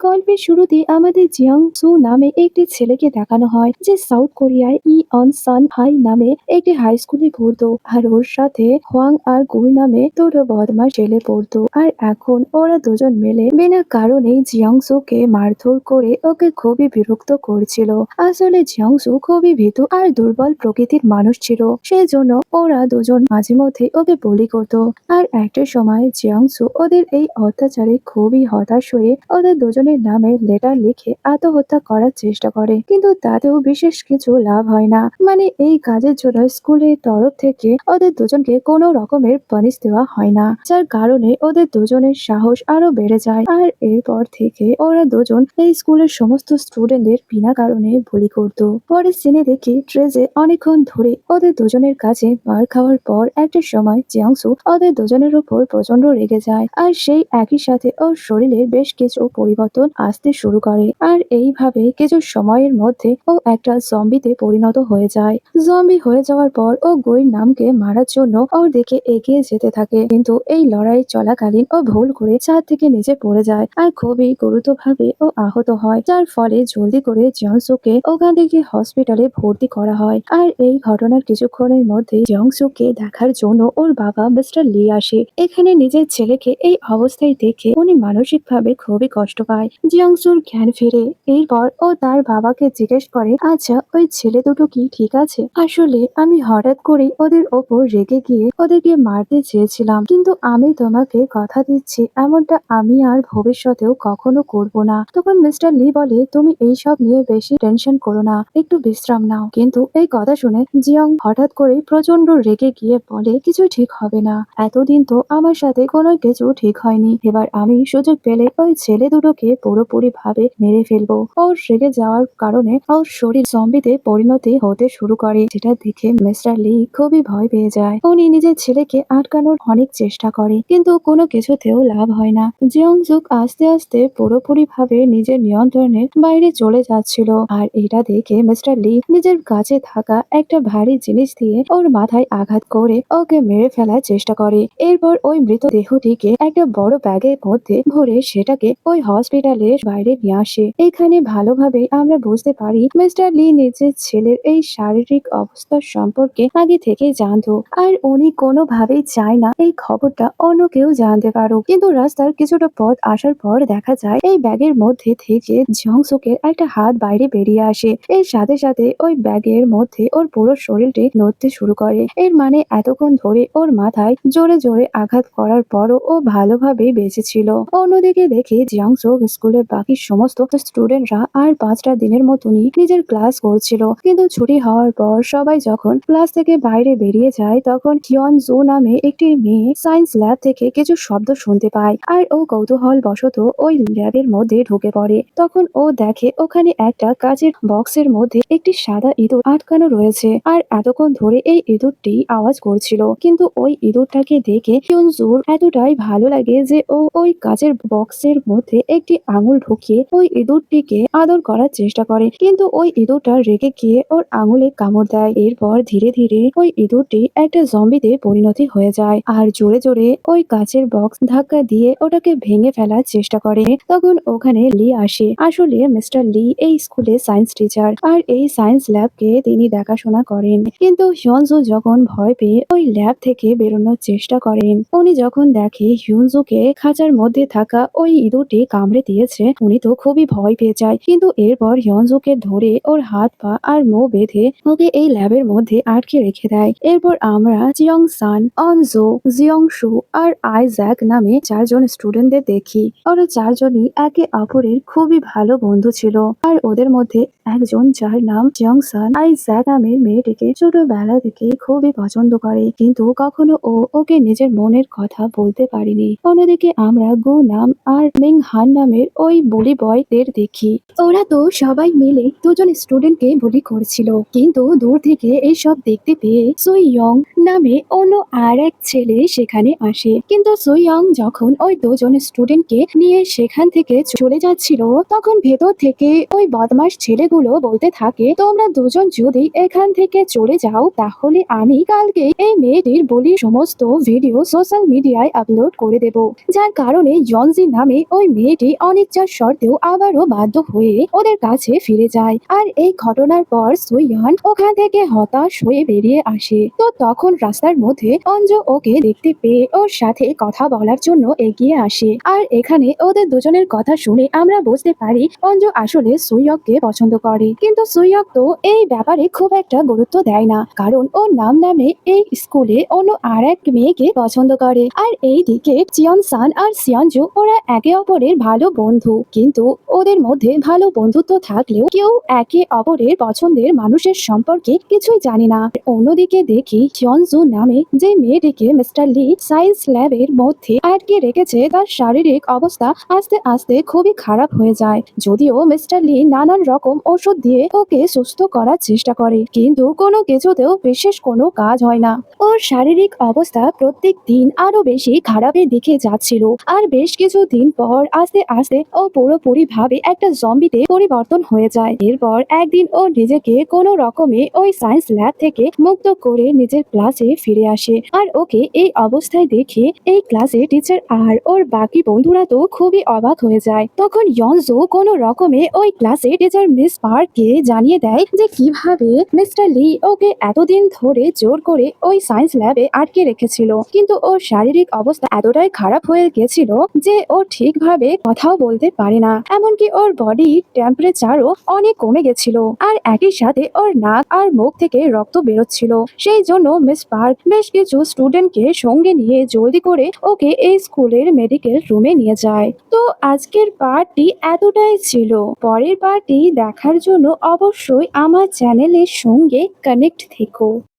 গল্পের শুরুতে আমাদের জিয়াং সু নামে একটি ছেলেকে দেখানো হয় যে সাউথ কোরিয়ায় অন সান হাই নামে একটি হাই স্কুলে পড়তো। আর ওর সাথে হোয়াং আর গুই নামে দুটো বদমাস ছেলে পড়তো। আর এখন ওরা দুজন মিলে বিনা কারণে জিয়াং সুকে মারধর করে ওকে খুবই বিরক্ত করছিল। আসলে জিয়াং সু খুবই ভীতু আর দুর্বল প্রকৃতির মানুষ ছিল, সেই জন্য ওরা দুজন মাঝে মধ্যে ওকে বলি করতো। আর একটা সময় জিয়াং সু ওদের এই অত্যাচারে খুবই হতাশ হয়ে ওদের দুজনের নামে লেটার লিখে আত্মহত্যা করার চেষ্টা করে, কিন্তু তাতেও বিশেষ কিছু লাভ হয় না। মানে এই কাজের জন্য স্কুলের তরফ থেকে ওদের দুজনকে কোনো রকমের পানিশ দেওয়া হয় না, যার কারণে ওদের দুজনের সাহস আরো বেড়ে যায়। আর এরপর থেকে ওরা দুজন এই স্কুলের সমস্ত স্টুডেন্টদের বিনা কারণে বুলি করত। পরের সিনে দেখি ট্রেজে অনেকক্ষণ ধরে ওদের দুজনের কাছে মার খাওয়ার পর একটা সময় জিয়াংসু ওদের দুজনের উপর প্রচন্ড রেগে যায়। আর সেই একই সাথে ওর শরীরে বেশ কিছু পরিবর্তন আসতে শুরু করে। আর এইভাবে কিছু সময়ের মধ্যে ও একটা জম্বিতে পরিণত হয়ে যায়। জম্বি হয়ে যাওয়ার পর ও গুইর নামকে মারার জন্য ওর দিকে এগিয়ে যেতে থাকে, কিন্তু এই লড়াই চলাকালীন ও ভুল করে ছাদ থেকে নিচে পড়ে যায় আর খুবই গুরুতরভাবে ও আহত হয়, যার ফলে জলদি করে জিয়ংসুকে ওখান থেকে হসপিটালে ভর্তি করা হয়। আর এই ঘটনার কিছুক্ষণের মধ্যে জিয়ংসুকে দেখার জন্য ওর বাবা মিস্টার লি আসে। এখানে নিজের ছেলেকে এই অবস্থায় দেখে উনি মানসিকভাবে খুবই কষ্ট পায়। জিয়ংসুর জ্ঞান ফিরে। এরপর ও তার বাবাকে জিজ্ঞেস করে, আচ্ছা ওই ছেলে দুটো কি ঠিক আছে? আসলে আমি হঠাৎ করে ওদের ওপর রেগে গিয়ে ওদেরকে মারতে চেয়েছিলাম, কিন্তু আমি তোমাকে কথা দিচ্ছি এমনটা আমি আর ভবিষ্যতেও কখনো করব না। তখন মিস্টার লি বলে, তুমি এইসব নিয়ে বেশি টেনশন করো না, একটু বিশ্রাম নাও। কিন্তু এই কথা শুনে জিয়ং হঠাৎ করে প্রচন্ড রেগে গিয়ে বলে, কিছু ঠিক হবে না, এতদিন তো আমার সাথে কোনো কিছু ঠিক হয়নি, এবার আমি সুযোগ পেলে ওই ছেলে দুটোকে পুরোপুরি ভাবে মেরে ফেলবো। ওর রেগে যাওয়ার কারণে ওর শরীর জম্বিতে পরিণতি হতে শুরু করে, যেটা দেখে মিস্টার লি খুবই ভয় পেয়ে যায়। উনি নিজের ছেলেকে আটকানোর অনেক চেষ্টা করে, কিন্তু কোনো কিছুতেও লাভ হয় না। জিয়ং জুক আস্তে আস্তে পুরোপুরি ভাবে নিজের নিয়ন্ত্রণের বাইরে চলে যাচ্ছিল। আর এটা দেখে মিস্টার লি নিজের কাছে থাকা একটা ভারী জিনিস দিয়ে ওর মাথায় আঘাত করে ওকে মেরে ফেলার চেষ্টা করে। এরপর ওই মৃতদেহটিকে একটা বড় ব্যাগের মধ্যে ভরে সেটাকে ওই হসপিটালের বাইরে নিয়ে আসে। এখানে ভালোভাবে আমরা বুঝতে পারি মিস্টার লি নিজের ছেলের এই শারীরিক অবস্থা সম্পর্কে আগে থেকে জানতো, আর উনি কোনোভাবেই চায় না এই খবরটা অন্য কেউ জানতে পারুক। কিন্তু রাস্তার কিছুটা পথ আসার পর দেখা যায় এই ব্যাগের মধ্যে থেকে জিয়ংসুকের একটা হাত বাইরে বেরিয়ে আসে। এর সাথে সাথে ওই ব্যাগের মধ্যে ওর পুরো শরীরটি নড়তে শুরু করে। এর মানে এতক্ষণ ধরে ওর মাথায় জোরে জোরে আঘাত করার পরও ও ভালোভাবেই বেঁচে ছিল। অন্যদিকে দেখে জিয়াংসুক স্কুলের বাকি সমস্ত স্টুডেন্টরা আর 5টা দিনের মতনই নিজের ক্লাস করছিল, কিন্তু ছুটি হওয়ার পর সবাই যখন ক্লাস থেকে বাইরে বেরিয়ে যায় তখন হিয়ন জো নামে একটি মেয়ে সায়েন্স ল্যাব থেকে কিছু শব্দ শুনতে পায়। আর ও কৌতূহল বশত ওই ল্যাবের মধ্যে ঢুকে পড়ে। তখন ও দেখে ওখানে একটা কাচের বক্সের মধ্যে একটি সাদা ইঁদুর আটকানো রয়েছে। আর এতক্ষণ ধরে এই ইঁদুরটি আওয়াজ করছিল, কিন্তু ওই ইঁদুরটাকে দেখে হিয়নজুর এতটাই ভালো লাগে যে ও ওই কাচের বক্সের মধ্যে একটি আঙুল ঢুকিয়ে ওই ইঁদুরটিকে আদর করার চেষ্টা করে, কিন্তু ওই ইঁদুরটা রেগে গিয়ে ওর আঙুলে কামড় দেয়। এরপর ধীরে ধীরে ওই ইঁদুরটি একটা জম্বিতে পরিণতি হয়ে যায় আর জোরে জোরে ওই কাচের বক্স ধাক্কা দিয়ে ওটাকে ভেঙে ফেলার চেষ্টা করে। তখন ওখানে লি আসে। আসলে মিস্টার লি এই স্কুলে সায়েন্স টিচার, আর এই সায়েন্স ল্যাবকে তিনি দেখাশোনা করেন। কিন্তু হিয়নজু যখন ভয় পেয়ে ওই ল্যাব থেকে বেরোনোর চেষ্টা করেন, উনি যখন দেখে হিয়নজুকে খাঁচার মধ্যে থাকা ওই ইঁদুরটি কামড়ে দিয়েছে, উনি তো খুবই ভয় পেয়ে যায়। কিন্তু এরপর হিয়নজুকে ধরে ওর হাত পা আর মুখ বেঁধে ওকে এই ল্যাবের মধ্যে আটকে রেখে দেয়। এরপর আমরা জিয়ং সান, অনজো, জিয়ং শু আর আইজ্যাক নামে 4জন স্টুডেন্টদের দেখি। ওরা 4জনই একে অপরের খুবই ভালো বন্ধু ছিল। আর ওদের মধ্যে একজন, যার নাম জিয়ং সান, আইজ্যাক নামের মেয়েটিকে ছোটবেলা থেকে খুবই পছন্দ করে, কিন্তু কখনো ও ওকে নিজের মনের কথা বলতে পারেনি। অন্যদিকে আমরা গু নাম আর মিং হান নামের ওই বুলি বয়দের দেখি। ওরা তো সবাই মিলে দুজন স্টুডেন্টকে বুলি করছিল, কিন্তু দূর থেকে এইসব দেখতে পেয়ে সুইয়ং নামে অন্য আর এক ছেলে সেখানে আসে। কিন্তু সুইয়ং যখন ওই দুজন স্টুডেন্টকে নিয়ে সেখান থেকে চলে যাচ্ছিল, তখন ভেতর থেকে ওই বদমাস ছেলেগুলো বলতে থাকে, তোমরা দুজন যদি এখান থেকে চলে যাও তাহলে আমি কালকে এই মেয়েটির বলির সমস্ত ভিডিও সোশ্যাল মিডিয়ায় আপলোড করে দেব। যার কারণে ইয়নজি নামে ওই মেয়েটি অনিচ্ছার সত্ত্বেও আবারও বাধ্য হয়ে ওদের কাছে ফিরে যায়। আর এই ঘটনার পর সুইয়ন ওখান থেকে হতাশ হয়ে বেরিয়ে আসে। তো তখন রাস্তার মধ্যে অঞ্জু ওকে দেখতে পেয়ে ওর সাথে কথা বলার জন্য এগিয়ে আসে। আর এখানে ওদের দুজনের কথা শুনে আমরা বুঝতে পারি অঞ্জু আসলে সুইয়ককে পছন্দ করে, কিন্তু সুইয়ক তো এই ব্যাপারে খুব একটা গুরুত্ব দেয় না, কারণ ওর নামে এই স্কুলে অন্য আর এক মেয়েকে পছন্দ করে। আর এই দিকে চিয়ন সান আর সিয়নজু ওরা একে অপরের ভালো বন্ধু, কিন্তু ওদের মধ্যে ভালো বন্ধুত্ব থাকলেও কেউ একে অপরের পছন্দের মানুষের সম্পর্কে কিছুই জানে না। অন্যদিকে দেখি হিয়নজু নামে যে মেয়েটিকে মিস্টার লি সায়েন্স ল্যাবের মধ্যে আটকে রেখেছে, তার শারীরিক অবস্থা আস্তে আস্তে খুবই খারাপ হয়ে যায়। যদিও মিস্টার লি নানান রকম ওষুধ দিয়ে ওকে সুস্থ করার চেষ্টা করে, কিন্তু কোনো কিছুতেও বিশেষ কোনো কাজ হয় না। ওর শারীরিক অবস্থা প্রত্যেক দিন আরো বেশি খারাপের দিকে যাচ্ছিল। আর বেশ কিছুদিন পর আস্তে আস্তে ও পুরোপুরি ভাবে একটা জম্বিতে পরিবর্তন হয়ে যায়। এরপর একদিন ও নিজেকে কোনো রকমে ওই সায়েন্স ল্যাব থেকে মুক্ত করে নিজের ক্লাসে ফিরে আসে। আর ওকে এই অবস্থায় দেখে এই ক্লাসে টিচার আর ওর বাকি বন্ধুরা তো খুবই অবাক হয়ে যায়। তখন ইয়নজু কোনো রকমে ওই ক্লাসে টিচার মিস পার্ককে জানিয়ে দেয় যে কিভাবে মিস্টার লি ওকে এতদিন ধরে জোর করে ওই সায়েন্স ল্যাবে আটকে রেখেছিল, কিন্তু ওর শারীরিক অবস্থা এতটাই খারাপ হয়ে গেছিল যে ও ঠিকভাবে কথাও বলতে পারে না, এমনকি ওর বডি টেম্পারেচারও অনেক কমে গেছিল। আর একই সাথে ওর নাক আর মুখ থেকে রক্ত বেরোচ্ছিল। সেই জন্য মিস পার্ক বেশ কিছু স্টুডেন্টকে সঙ্গে নিয়ে জলদি করে ওকে এই স্কুলের মেডিকেল রুমে নিয়ে যায়। তো আজকের পার্টটি এতটাই ছিল। পরের পার্টটি দেখার জন্য অবশ্যই আমার চ্যানেলের সঙ্গে কানেক্ট থেকো।